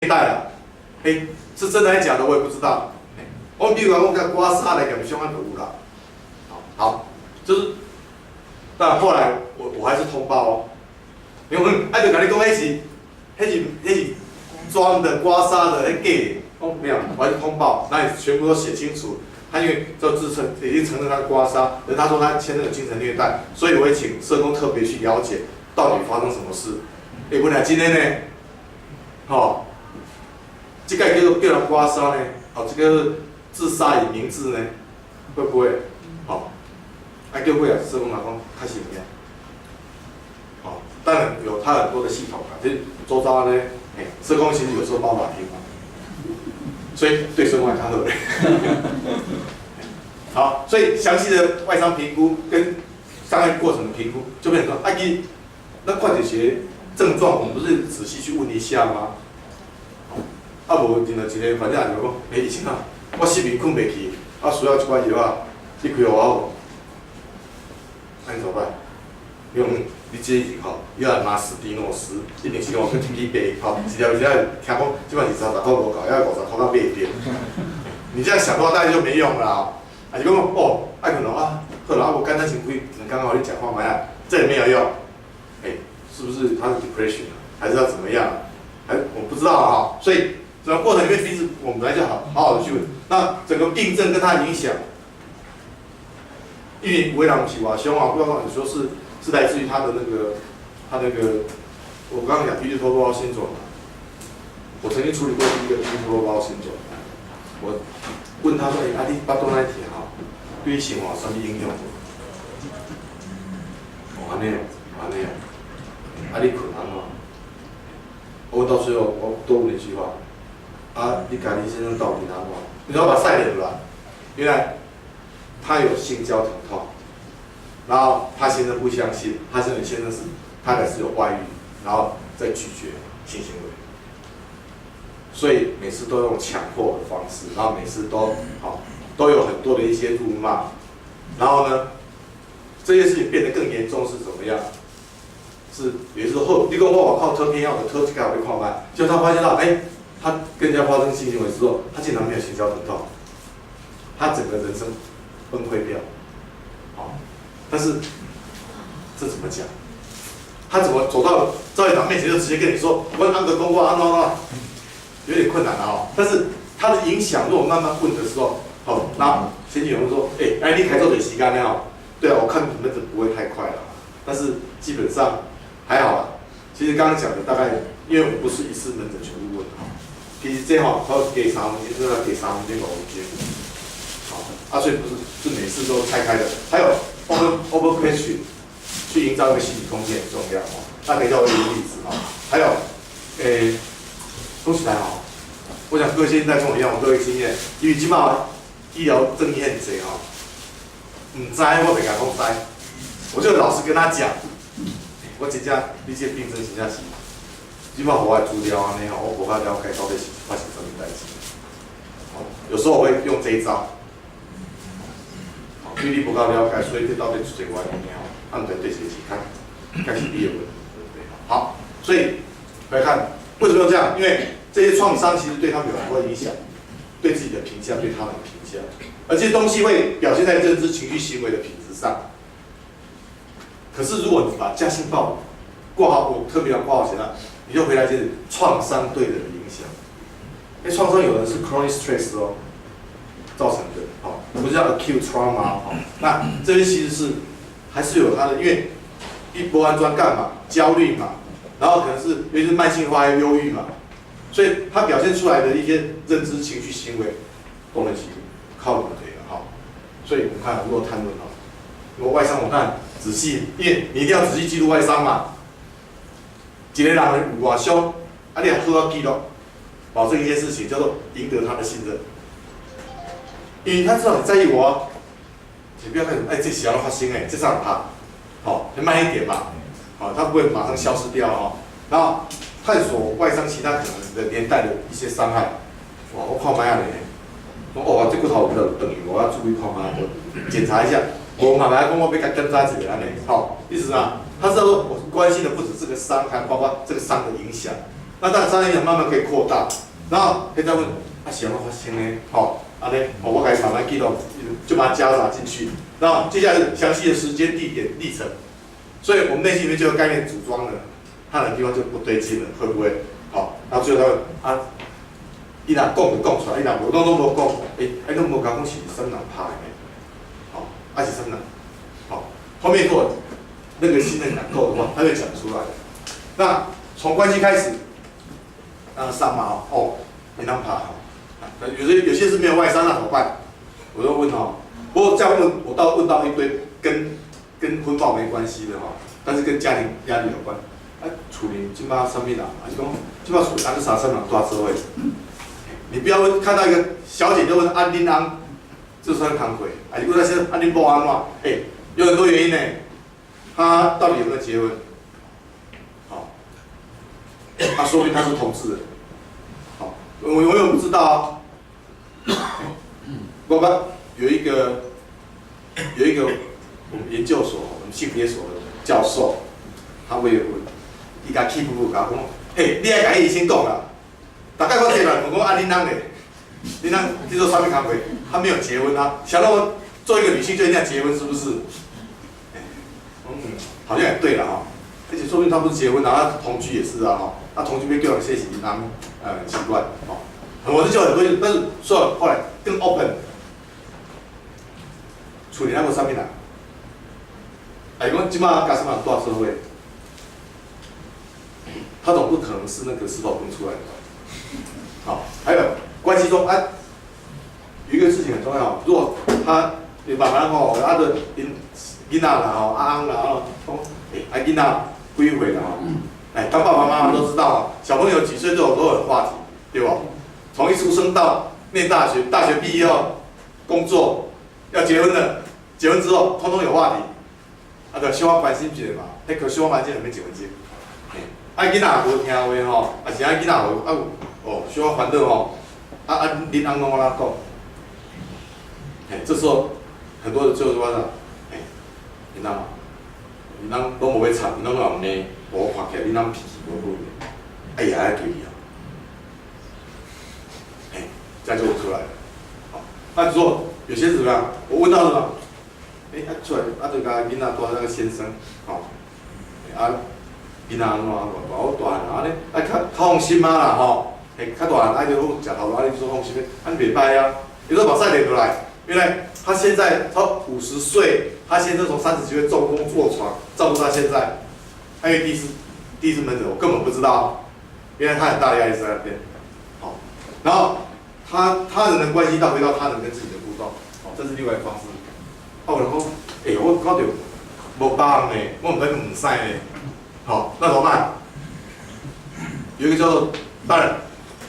带了，是真的还是假的我也不知道。我比如讲，我跟刮痧来讲，相关可有啦。好，就是，但后来我还是通报哦，因为就跟你讲，那是装的刮痧的，那假的。哦，没有，我还是通报，那你全部都写清楚。他因为就自称已经承认他刮痧，而他说他签那个精神虐待，所以我会请社工特别去了解到底发生什么事。本来今天呢，这个叫人刮痧呢，这个自杀以明志呢，会不会？叫会啊，社工来讲开始怎么样？当然有他很多的系统啊，就是周遭呢，社工其实有时候没办法听嘛，所以对社工来看好嘞。好，所以详细的外伤评估跟伤害过程的评估，就变成说，那快点学症状，我们不是仔细去问一下吗？无真的一个，反正人就讲，医生啊，我失眠困袂去，需要一寡药啊，你开互我无？那你怎么办？用你这你要拿史蒂诺斯，一定是用去去买，一条听讲，基本上是30块无够，要50块到8点。你这样想的话，当然就没用啦。你讲爱困好啦，我刚才先开，刚好你讲话嘛，这也没有用。是不是他是 depression 还是要怎么样？我不知道啊。所以整个过程里面，其实我们来就好好的去问。那整个病症跟它的影响，因为微囊皮瓦胸啊，不知道你说是来自于他那个，我刚刚讲皮质脱落包性肿，我曾经处理过一个皮质脱落包性肿，我问他说，你巴肚那题对于生活有什么影响？安尼你困安怎？我到最后我多问一句话，你家己先生到底安怎？你要把它晒出来。原来他有性交疼痛，然后他先生不相信，他先生是他还是有外遇，然后再拒绝性行为，所以每次都用强迫的方式，然后每次都有很多的一些辱骂，然后呢，这件事情变得更严重是怎么样？是有时候你讲我靠特偏要的特这个我会看卖，结果他发现到，他跟人家发生性行为之后，他竟然没有性交疼痛，他整个人生崩溃掉。但是这怎么讲？他怎么走到赵院长面前就直接跟你说，我安个公话有点困难啊。但是他的影响，如果慢慢问的时候，那前几有人说，你开做点时间了，对啊，我看你们这不会太快了，但是基本上还好啦。其实刚刚讲的大概，因为我不是一次门诊全部问其实这他给3分钟，真的给3分钟5分钟，所以不是每次都拆开的。还有 over question 去营造一个心理空间很重要那等一下我有一个例子还有，恭喜来我想各位现在跟我一样，有各位经验，因为基本上医疗争议很多唔知我袂甲讲知，我就老实跟他讲，我真正你这病症真正是，基本上我的资料安尼我无法了解到底是发生什么代志。有时候我会用这一招，因为你不够了解，所以这到底是谁原因按对对谁是开始你的问题，对不对？好，所以来看为什么要这样？因为这些创伤其实对他们有很多影响，对自己的评价，对他们的评价。而这些东西会表现在认知、情绪、行为的品质上。可是如果你把家庭暴力挂号，我特别要挂号起来，你就回来就是创伤对人的影响。创伤有人是 chronic stress 造成的，不是叫 acute trauma 那这边其实是还是有它的，因为一波安专干嘛？焦虑嘛，然后可能是尤其是慢性化忧郁嘛，所以它表现出来的一些认知、情绪、行为功能其实靠你们腿了所以我们看如果谈论如果外伤我看仔细，因为你一定要仔细记录外伤嘛。一个人有外伤，你也做到记录，保证一件事情叫做赢得他的信任，因为他知道你在意我你不要看这时候发生这让他慢一点嘛，他不会马上消失掉然后探索外伤其他可能的连带的一些伤害，我看卖咧。这骨头有等于我要注意看嘛，检查一下。我慢慢讲，我要甲检查一下安尼，意思他知道说我关心的不止这个伤，还包括这个伤的影响，那当然3年慢慢可以扩大，然后可以再问是安怎发生呢？安尼，我开始慢慢记录，就把它夹杂进去。然后接下来是详细的时间、地点、历程。所以我们内心里面就有概念组装了，它的地方就不对劲了，会不会？然后最后他问伊若讲就讲出来，伊若无讲都无讲，都无讲是什么人拍的，是什么人？后面如果那个信任感够的话，他会讲出来。那从关系开始，上嘛你当拍有些是没有外伤，那怎么办？我就问不过这样问到一堆跟婚报没关系的但是跟家庭压力有关。厝里即摆啥物人？还是讲即摆厝里安尼啥人大社会？你不要看到一个小姐就问恁翁，这算康回？你问那些恁某安怎？有很多原因呢。他到底有没有结婚？说明他是同志的。我永远不知道我们有一个我们研究所，我们性别所的教授，他会问，伊甲起步甲我讲，你爱甲伊先讲啦。大概我听了，我讲恁翁嘞，恁翁你做啥物工课？他没有结婚啊，想到我做一个女性就一定要结婚，是不是？好像也对了而且说不定他不是结婚他同居也是他同居被叫人谢喜银行，很奇怪我是教很多，但是说后来更 open， 处理那个上面讲即马甲什么大社会，他总不可能是那个石头崩出来的。还有关系中有一个事情很重要，如果他你慢慢他的囡仔啦阿翁啦囡仔几岁啦当爸爸妈妈都知道小朋友几岁都有话题，对吧？从一出生到念大学，大学毕业后工作要结婚了，结婚之后通通有话题，就小可关心一下嘛。可小可关心就免结婚证。囡仔无听话也是囡仔有小可烦恼恁翁拢安怎讲？这时候很多人就是说恁翁拢无要插，恁翁又骂，无看起来恁翁脾气无好，也爱对伊这样就出来了。如果有些怎么样，我问到什么？出来就甲囡仔带那个先生，囡仔安怎我大汉安尼，较放心啦较大汉就好食头路，你说放心袂歹伊说把赛连落来，原来他现在超50岁，他先生从30几岁重工坐床照顾到现在，因为第一次门诊我根本不知道，原来他很大的压力是在那边，然后他人的关系到回到他人跟自己的互动，这是另外一个方式。有人讲，我搞到无帮诶，我唔知唔使诶，那怎么办？有一个叫做，当然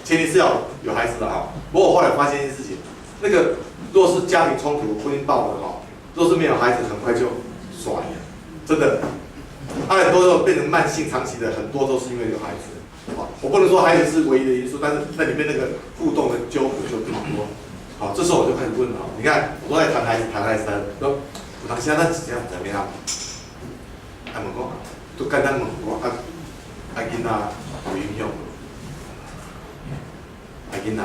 前提是要有孩子的不过我后来发现一件事情，那个若是家庭冲突、婚姻暴力若是没有孩子，很快就耍你了，真的。很多都变成慢性、长期的，很多都是因为有孩子。我不能说孩子是唯一的因素，但是那里面那个互动的纠葛就更多。这时候我就开始问你看，我都在谈孩子，说有当时咱真正怎么样？问我，都简单问我，囡仔有影响无？囡仔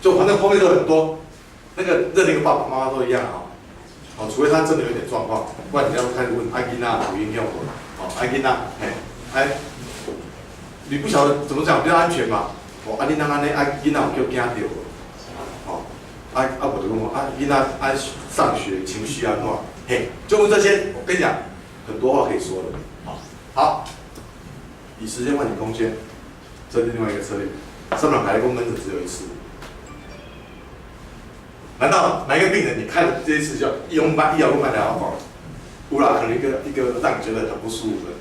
就反正后面都很多，那个任何一个爸爸妈妈都一样除非他真的有点状况，不然你要开始问囡仔有影响无？囡仔，你不晓得怎么讲比较安全嘛？恁当安尼，囡仔有叫惊到无？我就讲囡仔上学情绪安怎？就问这些，我跟你讲，很多话可以说的。好，以时间换取空间，这是另外一个策略。上面来过门诊只有一次，难道哪一个病人你看了这一次就一摇半两好？有啦，可能一个让你觉得很不舒服的。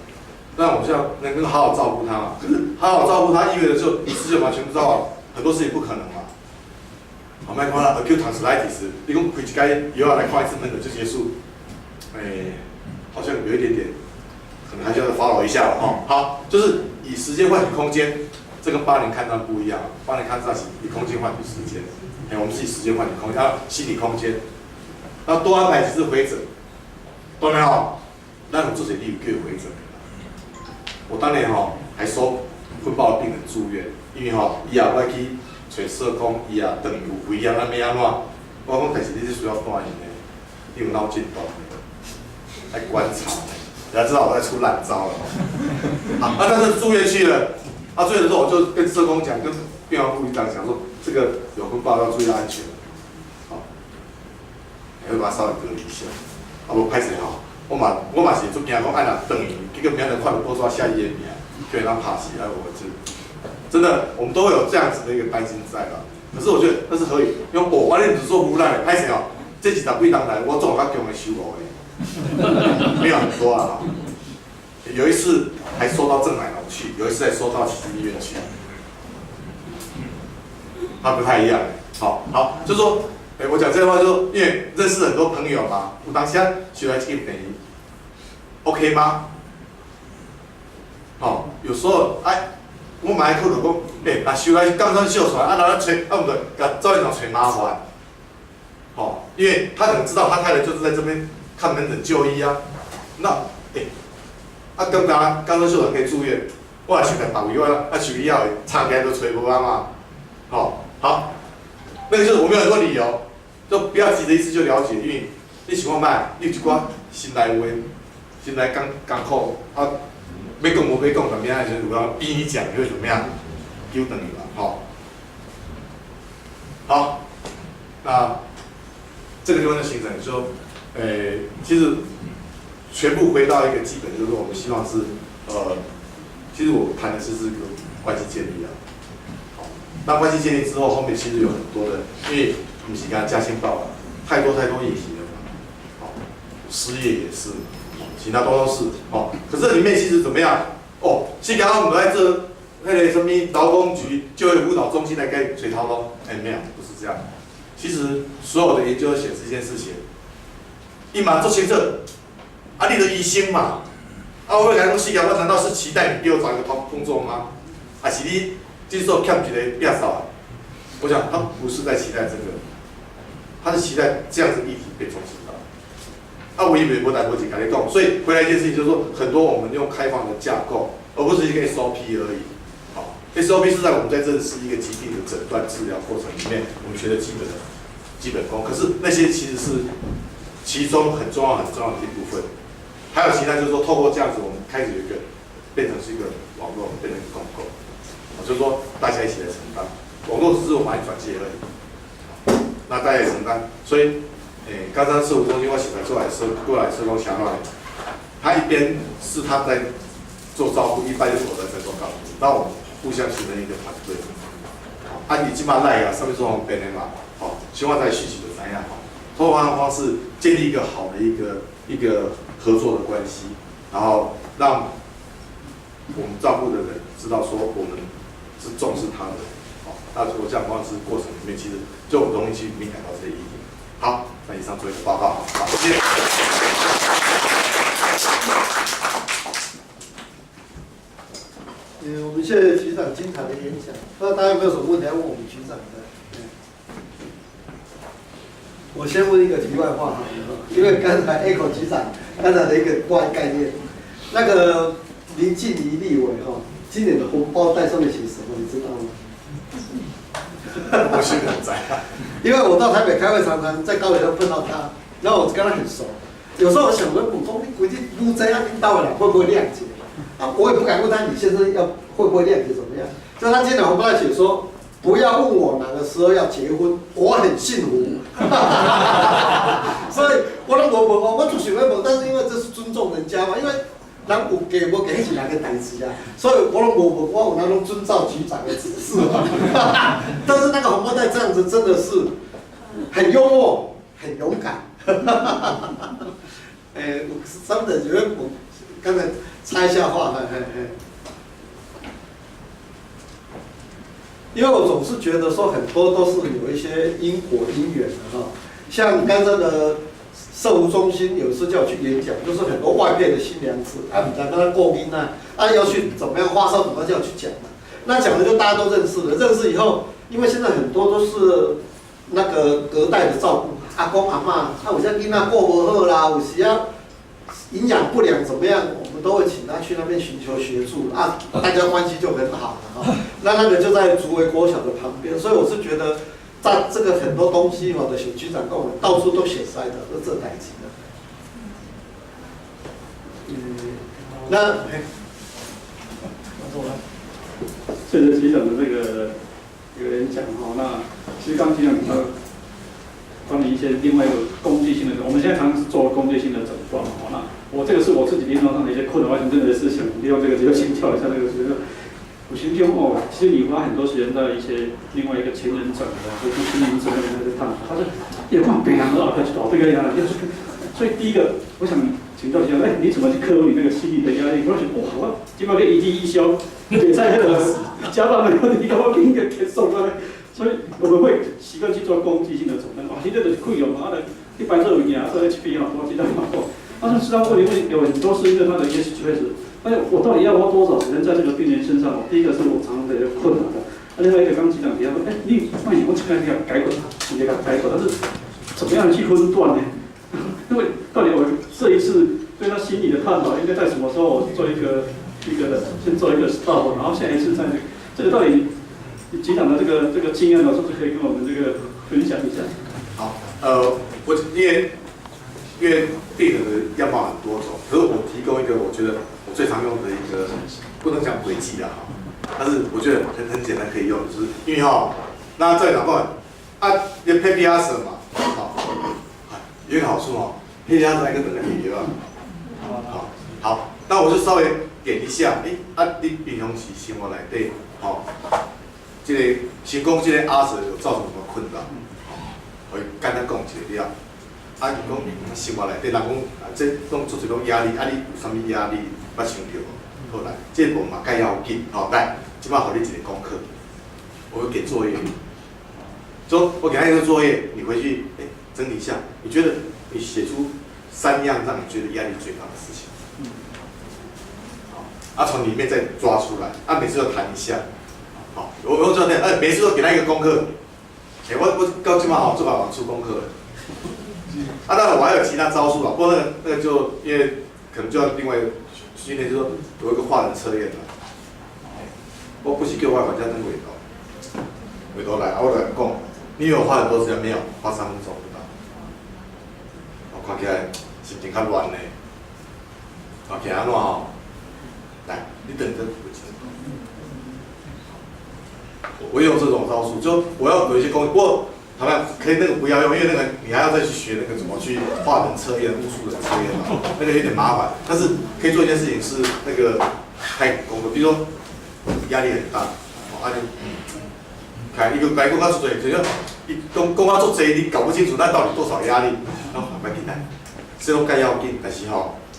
那我们要能够好好照顾他嘛？可是好好照顾他意味着就一次就完全不知道，很多事情不可能嘛。莫看啦 acute tonsillitis， 你讲开一间以后来看一次门诊就结束，好像有一点点，可能还是要 follow 一下好，就是以时间换取空间，这跟8年看诊不一样。8年看诊是以空间换取时间，我们是以时间换取空间，心理空间，然后多安排几次回诊，懂没有？咱有做些例叫回诊。我当年还收婚爆病人住院，因为伊也我去找社工，伊也等于有危险，咱要安怎？我讲，但是你是需要带因的，你有脑震荡的，来观察，才知道我在出烂招了。但是住院去了，住院的时候我就跟社工讲，跟病房护理长讲说，这个有婚爆要注意安全，会把它稍微隔离一下。无歹势我嘛是足惊讲，按若转院，结果明仔看到报纸下医院名，叫人拍死，我真的，我们都会有这样子的一个担心在啦。可是我觉得那是合理，因为我只做胡乱的，歹势这20几人来，我总有较强的收入的，没有很多啊。有一次还收到郑乃龙去，有一次还收到其实医院去，他不太一样。好，就说。我讲这句话就因为认识很多朋友嘛，有当下学来去等于 OK 吗？有时候我买课就讲，若收来刚刚秀出来，拿来吹，唔对，甲赵院长吹麻烦。因为他可能知道他太太就是在这边看门诊就医啊。那刚刚秀长可以住院，我也想来打位我收以后差起来都吹无啊嘛。好，那个就是我们有很多理由。都不要急着一次就了解，因为你想看卖，你有一寡心内话，心内艰苦要讲无要讲，怎么样？就是有人逼你讲，你会怎么样？丢等于嘛，好，那这个地方的行程说，其实全部回到一个基本，就是说我们希望是，其实我谈的是这个关系建立啊。那关系建立之后，后面其实有很多的，因为不是讲家庭暴力，太多议题了嘛。失业也是，其他都是。可是这里面其实怎么样？是讲我们在这那个什么劳工局就业辅导中心来给水掏咯？没有，不是这样。其实所有的研究显示一件事情，伊嘛做清楚，你的医生嘛，我来讲四我难道是期待你给我找一个工作吗？还是你？这时候欠一个变少，我想他不是在期待这个，他是期待这样子议题被重视到。我以为我来不及跟你讲，所以回来一件事情就是说，很多我们用开放的架构，而不是一个 SOP 而已。SOP 是在我们在认识一个疾病的诊断治疗过程里面，我们学的基本功。可是那些其实是其中很重要的一部分。还有其他就是说，透过这样子，我们开始有一个变成是一个网络，变成一个共构。就是说，大家一起来承担，网络只是我们来转接而已。那大家也承担，所以，刚刚事务中心我请来过来社工强化，他一边是他在做照顾，一般就是我在做告知，那我们互相形成一个团队。你起码赖上面说我们边的嘛，希望在续集的怎样通过这样的方式建立一个好的一个合作的关系，然后让我们照顾的人知道说我们是重视他的，那如果这样方式过程里面，其实就容易去敏感到这些议题。好，那以上做一个报告，好，谢谢。我们谢谢局长精彩的演讲，不知道大家有没有什么问题要问我们局长的？我先问一个题外话哈，因为刚才 Echo 局长刚才的一个概念，那个林静怡立委今年的红包袋上面写什么，你知道吗？我是很在啊，因为我到台北开会，常常在高铁上碰到他，然后我跟他很熟。有时候我想问普通，你估计撸这样领导的会不会谅解？我也不敢问他，你先生会不会谅解怎么样？就他今年红包袋写说，不要问我哪个时候要结婚，我很幸福。所以我就想要问，但是因为这是尊重人家嘛，因为。人有给无给，迄是人个代志啊，所以我有那种遵照局长的指示嘛。但是那个红包袋这样子真的是很幽默，很勇敢。真的觉得我刚才插一下话，因为我总是觉得说很多都是有一些因果因缘的哈，像刚才的。社福中心有时叫我去演讲，就是很多外配的新娘子，不知道跟他过敏要去怎么样花哨怎么叫我去讲嘛。那讲的就大家都认识了，认识以后，因为现在很多都是那个隔代的照顾，阿公阿嬷，有些囡仔过不好啦，有时营养不良怎么样，我们们都会请他去那边寻求协助啊，大家关系就很好了哈。那个就在竹围国小的旁边，所以我是觉得，在这个很多东西哈的小局长跟我们到处都写塞的，都这代志的。那随着局长的这个演讲哈，那其实刚局长他关于一些另外一个工具性的，我们现在常常是做工具性的诊断哈。那这个是我自己临床上的一些困扰，真的是想利用这个机会请教一下这个学生。我心中哦，其实你花很多时间在一些另外一个情人诊啊，或者心灵诊那边在探讨，他说也看别人啊，他去搞这个呀，所以第一个我想请教一下，你怎么去克服你那个心理的压力？我想哇，我今麦个一地一休，也在那个家长的问题，我给你个接受了。所以我们会习惯去做攻击性的诊断，哇，现在就是溃疡嘛，一般做物件做 HP 哈，我知道嘛，但是实际上问题有很多是因为他的 ESG 我到底要花多少时间在这个病人身上？第一个是我常常的一个困难的，另外一个刚局长提到说，你我尽量给他改过，你给他改过，但是怎么样去分段呢？因为到底我这一次对他心理的探讨，应该在什么时候我做一个先做一个 stop， 然后下一次再这个到底局长的这个经验呢，是不是可以跟我们这个分享一下？好，我因为病人的样貌很多种，可是我提供一个我觉得我最常用的一个，不能讲诡计啦哈，但是我觉得很简单可以用，就是因为那在哪块你配 PPS 嘛，有一个好处PPS 那个等个理由好，那我就稍微点一下，你平常时生活内底这个成功这个阿 Sir 有造成什么困扰？我简单讲一下了。如讲生活内底人讲这种做一种压力，你有啥物压力捌想到无？好来，这部分嘛介要紧，来，即摆互你一个功课，我会给作业。说，我给他一个作业，你回去整理一下，你觉得你写出3样让你觉得压力最大的事情，从里面再抓出来，每次都谈一下。我昨天每次都给他一个功课，我到今嘛做完出功课了。当然我还有其他招数啦，不过那个就因为可能就要另外训练，就是说有一个画人测验啦。我不是叫我玩家登尾头来，我来讲，你有花很多时间没有？花3分钟不到。我看起来心情较乱呢，看起来安怎来，你等着。我用这种招数，就我要有一些工具，不过好像可以那个不要用，因为那个你还要再去学那个怎么去画人测验、巫术人测验那个有点麻烦。但是可以做一件事情是那个开工作，比如说压力很大，开一个来讲到做，就讲到做这，你搞不清楚那到底多少压力，别紧张，这种该要紧，但是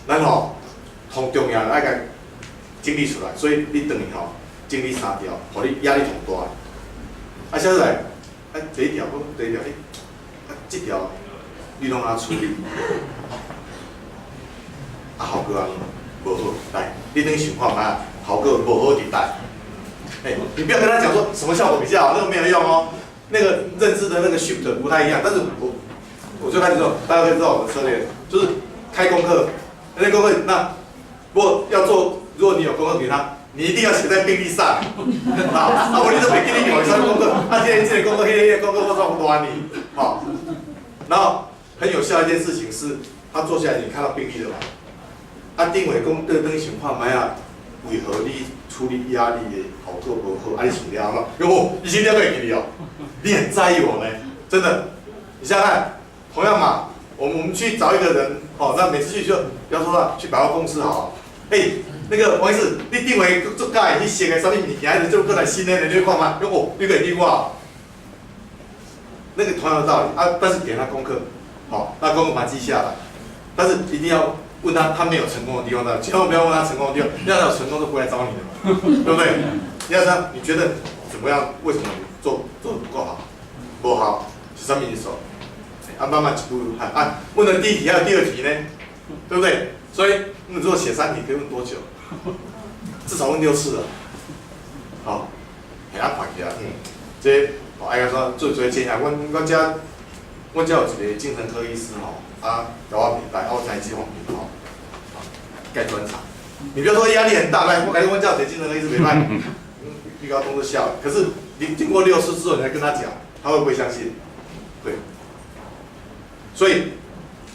咱从重要爱个整理出来，所以你等于整理3条，互你压力同大。下次来，第一条，这条你拢哪处理？效果无好，来，你等想看卖，效果无好伫代。你不要跟他讲说什么效果比较好，那个没有用哦。那个认知的那个 shift 不太一样，但是我就开始说，大家可以知道我的策略，就是开功课，那功课不过要做，如果你有功课给他。你一定要写在病历上，我你都没给你有上功课，今天这个功课，那个功课我差不多你，然后很有效一件事情是，他坐下来你看到病历了嘛？定位讲对等情况买为何你处理压力的效果不好？你想了吗？你先了解你哦，你很在意我呢，真的。你想想看，同样嘛，我们去找一个人，那每次去就不要说去百货公司好，那个王医师，你定位做介去写个啥物物件，就过来新的，你看嘛，你可以听我。那个同样的道理但是给他功课，那功课把它记下来，但是一定要问他没有成功的地方在哪，千万不要问他成功的地方，要他有成功都不会来找你的嘛，对不对？你要他，你觉得怎么样？为什么你做得不够好？不好是什么意思？慢慢一步一步看问了第一题还有第2题呢，对不对？所以你如果写3题，可以问多久？至少问6次了。看起来，这个说做建议，阮家有一个精神科医师甲我面带，我在这方面该专长，你不要说压力很大，来，我改问叫谁精神科医师没办，你给他动作笑。可是你经过6次之后，你再跟他讲，他会不会相信？对。所以，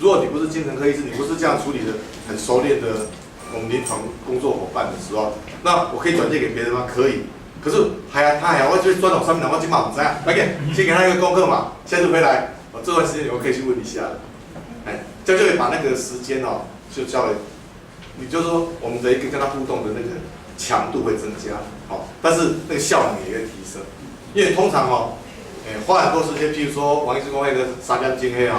如果你不是精神科医师，你不是这样处理的很熟练的我们临床工作伙伴的时候，那我可以转介给别人吗？可以。可是他还要我就钻到上面，我今晚不知道，来给先给他一个功课嘛，下次回来，这段时间你们可以去问一下的，哎，这样就会把那个时间就交给，你就是说我们的一个跟他互动的那个强度会增加，但是那个效能也会提升，因为通常花很多时间，譬如说王医师公会的3点钟的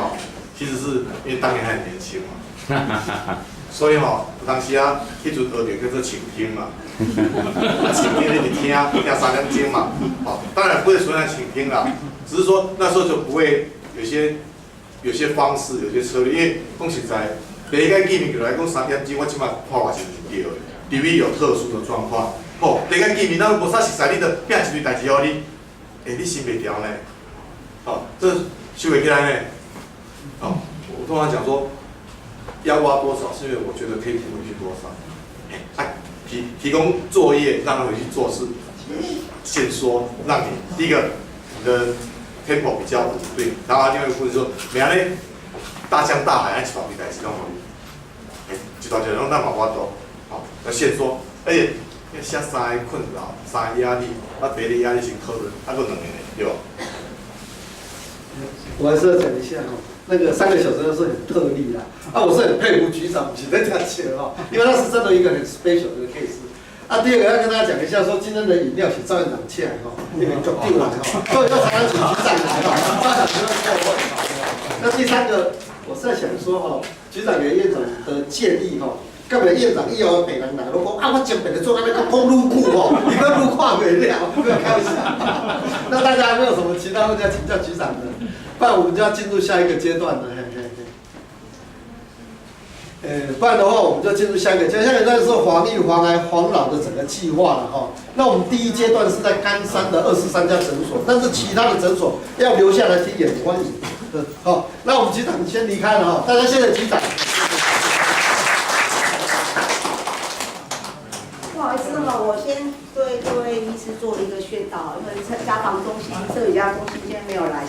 其实是因为当年还很年轻嘛。所以当时迄阵学着叫做倾听嘛，倾听你听3点钟嘛，当然不会纯然倾听啦，只是说那时候就不会有些方式，有些策略，因为讲实在，第一个见面就来讲3点钟，我即摆看法是唔对的，除非有特殊的状况，第一个见面咱无啥熟悉，你就拼一堆代志互你，你心袂调呢，这收袂起来呢，我通常讲说。要挖多少？是因为我觉得可以提回去多少。提供作业让他回去做事，先说让你第一个你的 tempo 比较稳定，然后另外一个部分说，明仔日大江大海，按一大笔代志拢互你，一大堆拢咱嘛挖到，要先说，而且写3个困扰、3个压力，别的压力先讨论，还佫2个呢，对吧？我还是要讲一下那个3个小时那是很特例啦。我是很佩服局长，其实这样讲因为那是真的一个很 special 的 case。第二个要跟大家讲一下，说今天的饮料是赵院长请来因为决定来所以要常常请局长来赵院长就会过问那第3个，我是在想说局长给院长的建议根本院长以后北人来，我讲我前边就做安尼讲愈久你不要愈看袂了，不要开玩笑。那大家还没有什么其他问题要请教局长的？不然我们就要进入下一个阶段了，不然的话我们就进入下一个阶段。下一个阶段是黄疾、黄癌、黄老的整个计划了那我们第一阶段是在冈山的23家诊所，但是其他的诊所要留下来听也欢迎。那我们局长先离开了大家谢谢局长。不好意思我先对各位医师做一个宣导，因为家访中心、社会家中心今天没有来。